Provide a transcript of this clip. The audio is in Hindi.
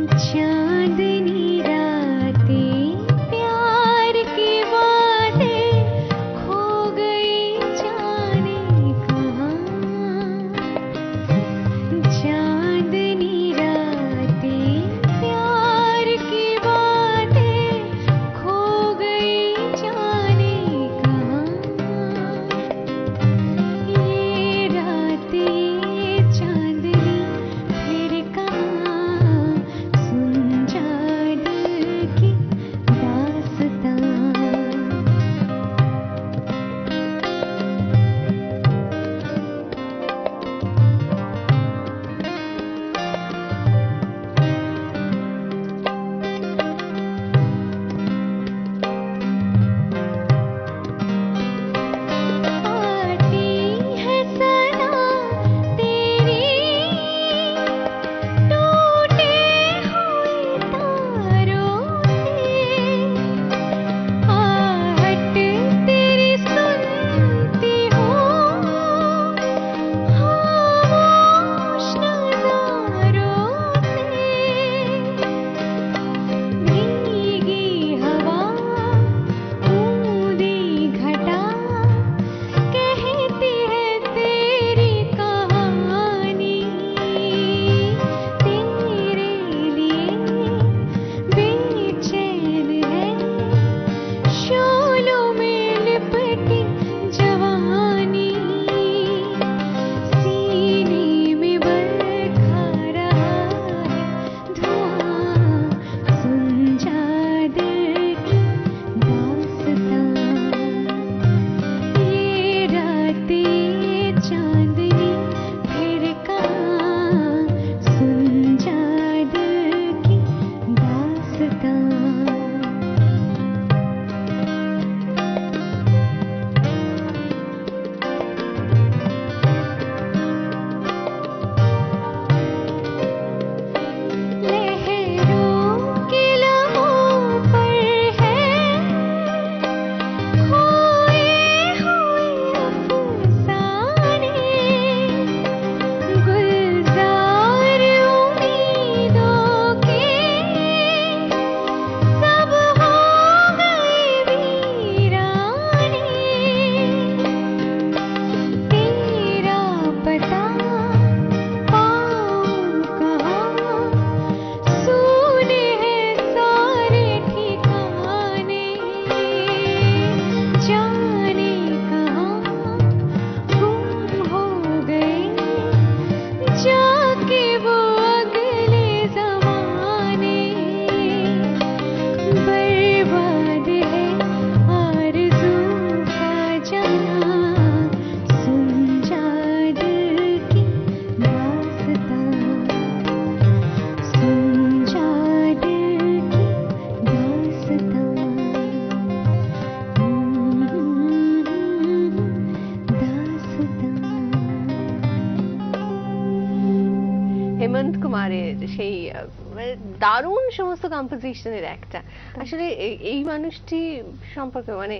चांदनी रातें प्यार की बातें खो गई जाने कहाँ। चांदनी रातें प्यार की बातें खो गई जाने कहाँ। ये रातें ये चांदनी फिर कहाँ, सुन जा दिल की दास्तां। आती है सना तेरी टूटे हुए तारों से, आहट तेरी सुनती हूँ खामोश नज़ारों से। भीगी हवा बूंदी घटा कहती है तेरी कहानी। तेरे लिए बेचैन है शोलों में लिपटी जवानी। सीने में बरखा रहा है धुआं, सुन जा दिल की दास्तां। ये रातें ये चांदनी फिर कहाँ, सुन जा दिल की दास्तां। लहरों के लबों पर है खोए हुए अफसाने। गुलजार उम्मीदों के सब हो गए वीराने। तेरा पता पाऊं कहाँ, सूने हैं सारे ठिकाने। जाने कहाँ गुम हो गए जाके वो अगले ज़माने। बर्बाद है आरज़ू का जहाँ, सुन जा दिल की दास्तां। सुन जा दिल की दास्तां। হেমন্ত কুমারের সেই মানে দারুণ সমস্ত কম্পোজিশনের একটা আসলে এই মানুষটি সম্পর্কে মানে